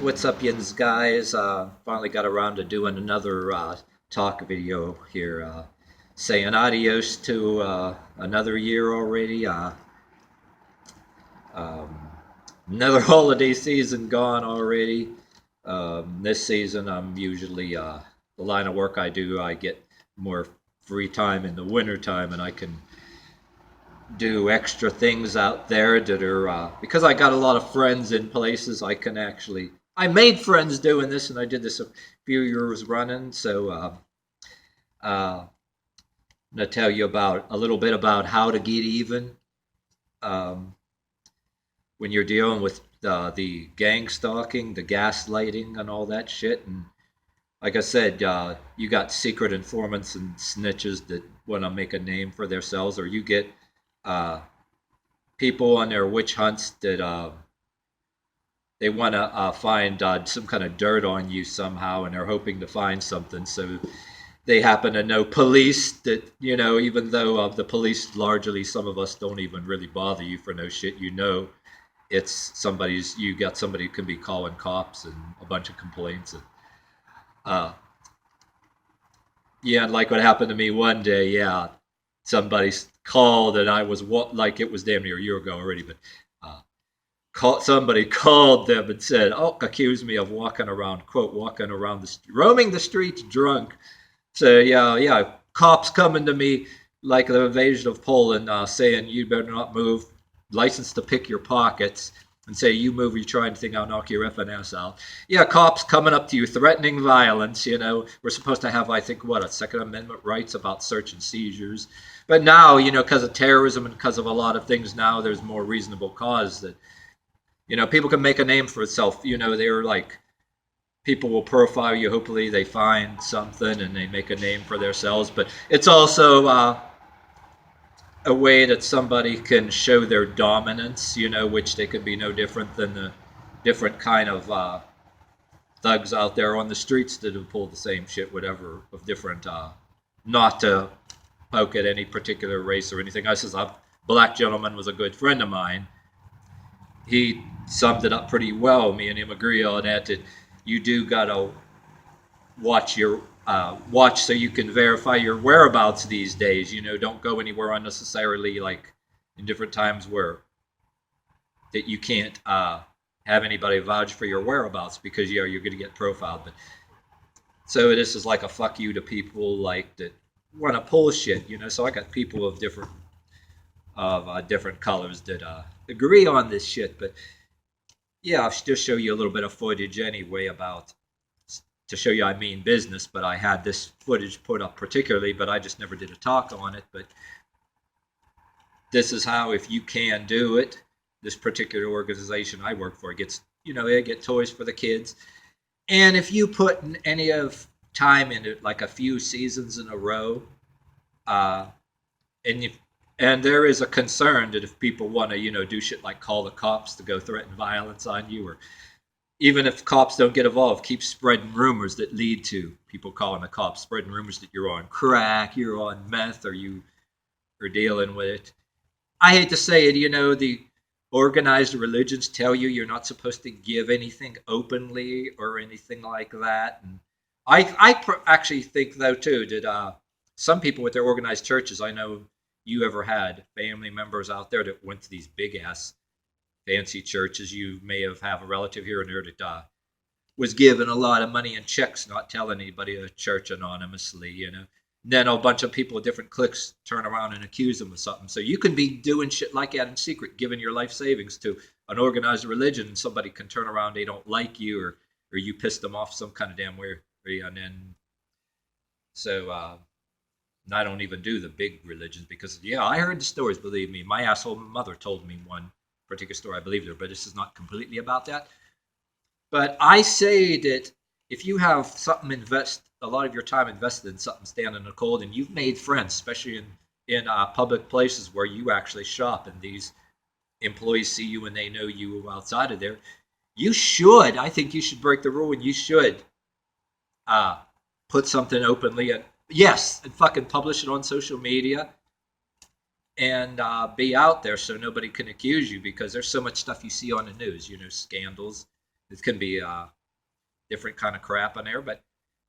What's up, yins guys? Finally got around to doing another talk video here, saying adios to another year already. Um, Another holiday season gone already. This season, I'm usually the line of work I do. I get more free time in the winter time, and I can do extra things out there that are because I got a lot of friends in places. I made friends doing this, and I did this a few years running. So I'm gonna tell you about a little bit about how to get even um, when you're dealing with the gang stalking, the gaslighting, and all that shit. And like I said, you got secret informants and snitches that want to make a name for themselves, or you get uh, people on their witch hunts that they want to find some kind of dirt on you somehow, and they're hoping to find something. So they happen to know police that, even though the police largely, some of us don't even really bother you for no shit. It's you got somebody who can be calling cops and a bunch of complaints. And, uh, yeah, and like what happened to me one day, yeah, somebody called and I was like it was damn near a year ago already, but uh, somebody called them and said, "Oh, accused me of walking around, quote, walking around roaming the streets drunk." So yeah, cops coming to me like the invasion of Poland, saying you better not move, license to pick your pockets, and say you move, you try anything, I'll knock your effing ass out. Yeah, cops coming up to you, threatening violence. We're supposed to have, I think, a Second Amendment rights about search and seizures. But now, because of terrorism and because of a lot of things, now there's more reasonable cause that people can make a name for itself. They're like people will profile you. Hopefully, they find something and they make a name for themselves. But it's also a way that somebody can show their dominance. Which they could be no different than the different kind of thugs out there on the streets that have pulled the same shit, whatever, of different. Not to poke at any particular race or anything. I says a black gentleman was a good friend of mine. He summed it up pretty well. Me and him agree on that. That you do gotta watch so you can verify your whereabouts these days. Don't go anywhere unnecessarily, like in different times where that you can't have anybody vouch for your whereabouts because you're going to get profiled. But so this is like a fuck you to people like that want to pull shit. So I got people of different colors that agree on this shit. But yeah, I'll just show you a little bit of footage anyway about to show you I mean business. But I had this footage put up particularly, but I just never did a talk on it. But this is how, if you can do it, this particular organization I work for gets, they get toys for the kids. And if you put any of time into it, like a few seasons in a row, and if and there is a concern that if people want to, do shit like call the cops to go threaten violence on you, or even if cops don't get involved, keep spreading rumors that lead to people calling the cops, spreading rumors that you're on crack, you're on meth, or you are dealing with it. I hate to say it, the organized religions tell you you're not supposed to give anything openly or anything like that. And actually think, though, too, that some people with their organized churches, I know you ever had family members out there that went to these big ass fancy churches. You may have a relative here and there that was given a lot of money and checks, not telling anybody at church anonymously. Then a bunch of people with different cliques turn around and accuse them of something. So you can be doing shit like that in secret, giving your life savings to an organized religion, and somebody can turn around, they don't like you, or you piss them off some kind of damn way. And then, so I don't even do the big religions because, yeah, I heard the stories, believe me. My asshole mother told me one particular story. I believed her, but this is not completely about that. But I say that if you have something a lot of your time invested in something, stand in the cold, and you've made friends, especially in public places where you actually shop, and these employees see you and they know you outside of there, I think you should break the rule, and you should put something openly, and fucking publish it on social media, and be out there so nobody can accuse you, because there's so much stuff you see on the news, scandals It can be different kind of crap on there, but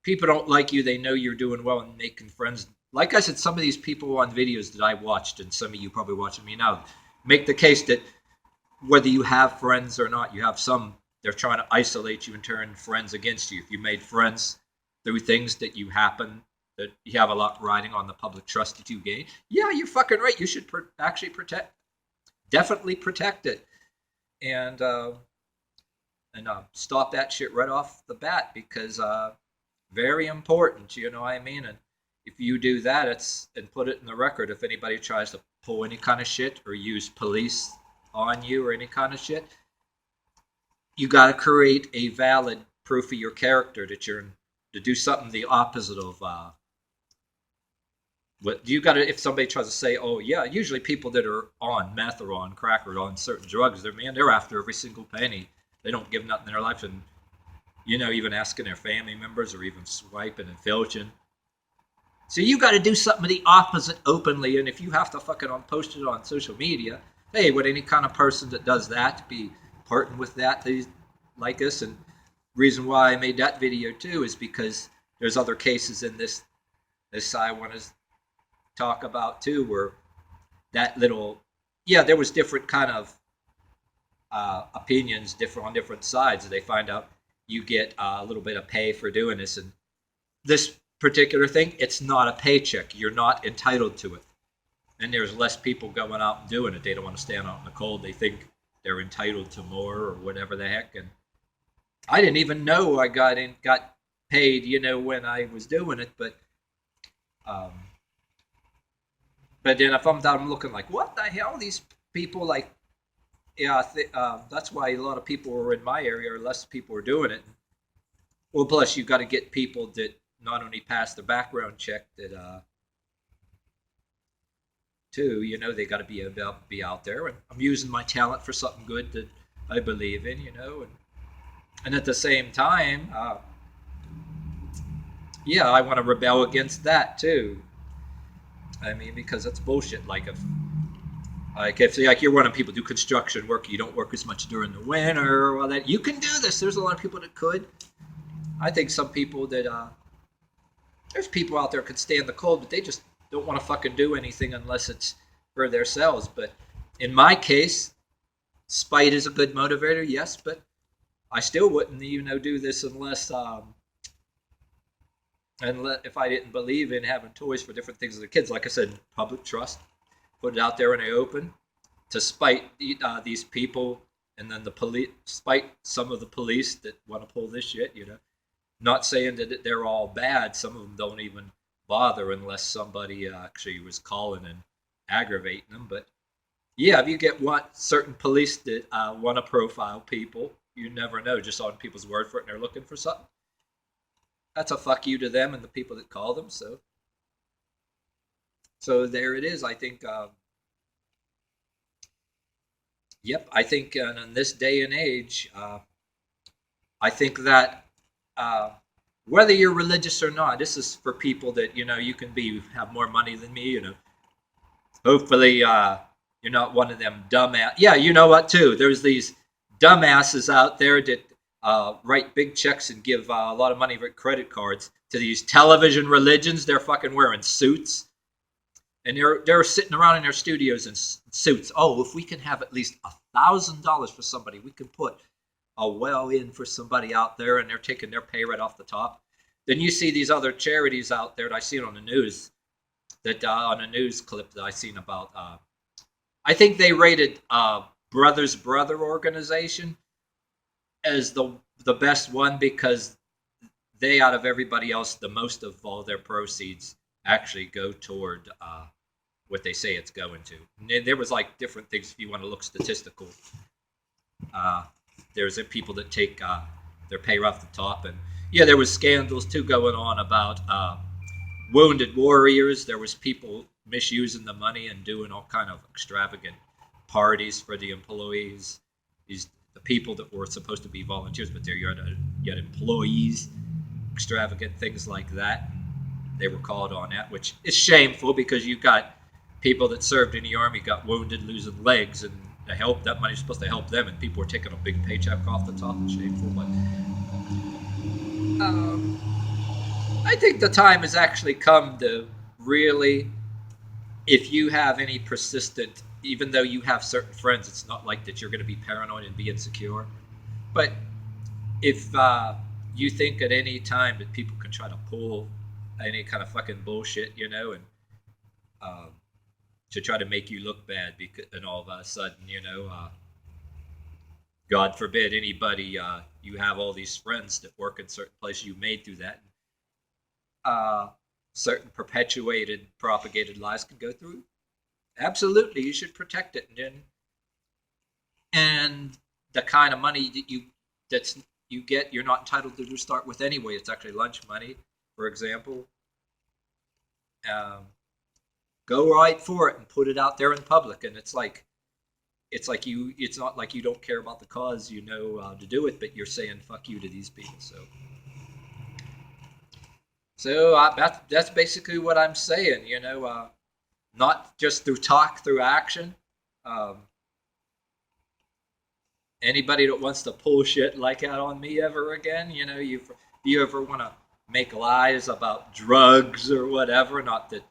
people don't like you. They know you're doing well and making friends. Like I said, some of these people on videos that I watched, and some of you probably watching me now, make the case that whether you have friends or not, you have some, they're trying to isolate you and turn friends against you. If you made friends through things that you happen, that you have a lot riding on the public trust that you gain, yeah, you're fucking right. You should actually definitely protect it. And stop that shit right off the bat, because very important, you know what I mean? And if you do that, and put it in the record, if anybody tries to pull any kind of shit or use police on you or any kind of shit, you got to create a valid proof of your character that you're to do something the opposite of what you got to. If somebody tries to say, oh yeah, usually people that are on meth or on crack or on certain drugs, they're after every single penny. They don't give nothing in their life, and even asking their family members or even swiping and filching. So you got to do something the opposite openly, and if you have to fucking post it on social media, hey, would any kind of person that does that be parting with that, they like us? And reason why I made that video too is because there's other cases in this I want to talk about too, where that little, there was different kind of opinions on different sides. They find out you get a little bit of pay for doing this, and this particular thing, it's not a paycheck. You're not entitled to it. And there's less people going out and doing it. They don't want to stand out in the cold. They think they're entitled to more or whatever the heck. And I didn't even know I got paid, when I was doing it. But then if I'm looking like, what the hell? These people, like, that's why a lot of people were in my area, or less people were doing it. Well, plus you got to get people that not only pass the background check, that too, they got to be out there, and I'm using my talent for something good that I believe in, and at the same time, I want to rebel against that too. I mean, because that's bullshit. Like if you're one of people do construction work, you don't work as much during the winter or all that, you can do this. There's a lot of people that could. I think some people that there's people out there could stand the cold, but they just don't want to fucking do anything unless it's for themselves. But in my case, spite is a good motivator, yes, but I still wouldn't, do this unless if I didn't believe in having toys for different things as the kids. Like I said, public trust, put it out there in the open to spite these people, and then the police, spite some of the police that want to pull this shit, Not saying that they're all bad. Some of them don't even bother unless somebody actually was calling and aggravating them. But if you get certain police that want to profile people, you never know, just on people's word for it, and they're looking for something. That's a fuck you to them and the people that call them. So there it is. I think, I think in this day and age, I think that whether you're religious or not, this is for people that, you can have more money than me, Hopefully, you're not one of them dumbass. Yeah, you know what, too? There's these dumbasses out there that write big checks and give a lot of money for credit cards to these television religions. They're fucking wearing suits. And they're sitting around in their studios in suits. Oh, if we can have at least $1,000 for somebody, we can put a well in for somebody out there, and they're taking their pay right off the top. Then you see these other charities out there that I seen on the news, that on a news clip that I seen about, I think they rated Brothers Brother organization as the best one, because they, out of everybody else, the most of all their proceeds actually go toward what they say it's going to. And there was like different things if you want to look statistical. There's people that take their pay off the top, and there was scandals too going on about wounded warriors. There was people misusing the money and doing all kind of extravagant parties for the employees. The people that were supposed to be volunteers, but they're yet employees, extravagant things like that. They were called on that, which is shameful, because you got people that served in the army got wounded, losing legs, and to help. That money's supposed to help them, and people are taking a big paycheck off the top. It's shameful, but I think the time has actually come to really, if you have any persistent, even though you have certain friends, it's not like that you're going to be paranoid and be insecure. But if you think at any time that people can try to pull any kind of fucking bullshit, you know, and um, to try to make you look bad, because, and all of a sudden, you know, God forbid anybody, you have all these friends that work in certain places you made through that. Certain perpetuated, propagated lies can go through. Absolutely, you should protect it, and the kind of money that you get, you're not entitled to start with anyway. It's actually lunch money, for example. Go right for it and put it out there in public, and it's like you. It's not like you don't care about the cause, you know, to do it, but you're saying fuck you to these people. So that's basically what I'm saying. You know, not just through talk, through action. Anybody that wants to pull shit like that on me ever again, you know, you ever want to make lies about drugs or whatever, not that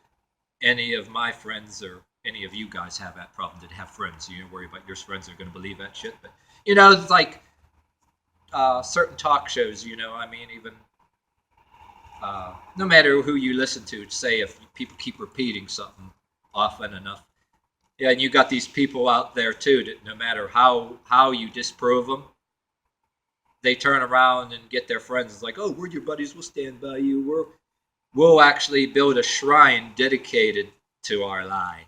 any of my friends or any of you guys have that problem, that have friends, so you don't worry about your friends are going to believe that shit. But, you know, it's like certain talk shows, you know, I mean, even no matter who you listen to, say if people keep repeating something often enough, yeah, and you got these people out there too that no matter how you disprove them, they turn around and get their friends. It's like, oh, we're your buddies. We'll stand by you. We'll actually build a shrine dedicated to our lie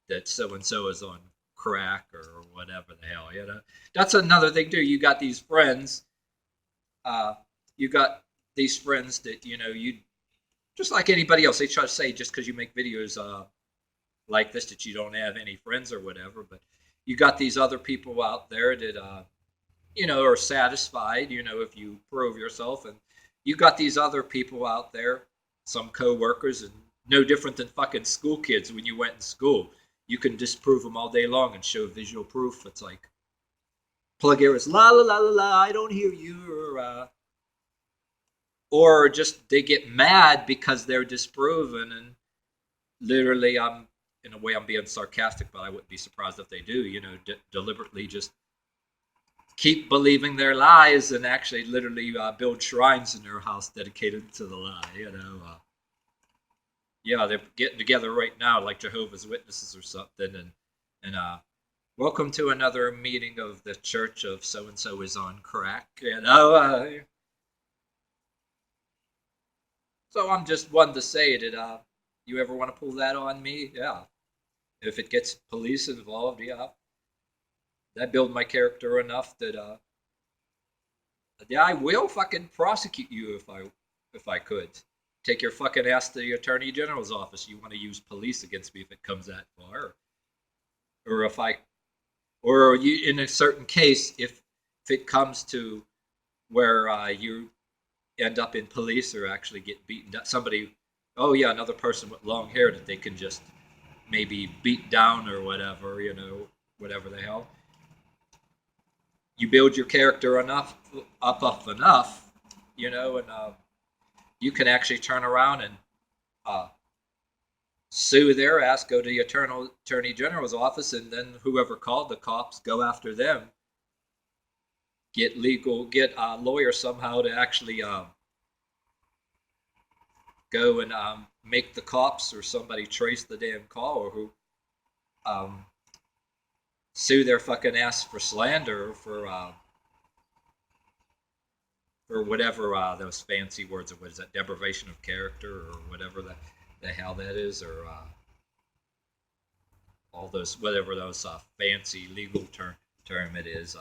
that so and so is on crack or whatever the hell. You know, that's another thing too. You got these friends. You got these friends that, you know, you just like anybody else. They try to say just because you make videos like this that you don't have any friends or whatever, but you got these other people out there that you know, are satisfied, you know, if you prove yourself, and you got these other people out there, some co-workers, and no different than fucking school kids when you went in school. You can disprove them all day long and show visual proof. It's like plug ears, la la la la la, I don't hear you, or just they get mad because they're disproven, and literally in a way I'm being sarcastic, but I wouldn't be surprised if they do, you know, deliberately just keep believing their lies and actually literally build shrines in their house dedicated to the lie, you know. Yeah, they're getting together right now like Jehovah's Witnesses or something, and welcome to another meeting of the Church of so and so is on crack, you know. So I'm just one to say that you ever want to pull that on me, yeah. If it gets police involved, yeah, that build my character enough that yeah, I will fucking prosecute you if I could. Take your fucking ass to the Attorney General's office. You want to use police against me if it comes that far, or if I, or you in a certain case, if it comes to where you end up in police or actually get beaten down. Somebody, oh yeah, another person with long hair that they can just maybe beat down or whatever, you know, whatever the hell. You build your character enough up enough, you know, and you can actually turn around and sue their ass, go to the Attorney General's office, and then whoever called the cops go after them. Get a lawyer somehow to actually go and make the cops or somebody trace the damn call, or who sue their fucking ass for slander, for whatever those fancy words of, what is that, deprivation of character or whatever the hell that is, or all those, whatever those fancy legal term it is.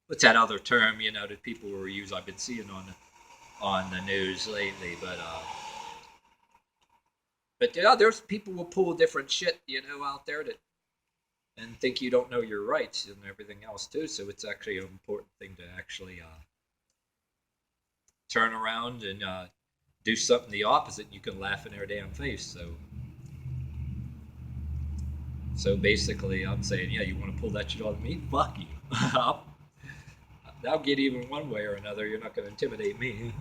What's that other term, you know, that people will use? I've been seeing on the news lately, but yeah, there's people will pull different shit, you know, out there that and think you don't know your rights and everything else too. So it's actually an important thing to actually turn around and do something the opposite, and you can laugh in their damn face. So So basically, I'm saying, yeah, you want to pull that shit on me? Fuck you. I'll get even one way or another. You're not going to intimidate me.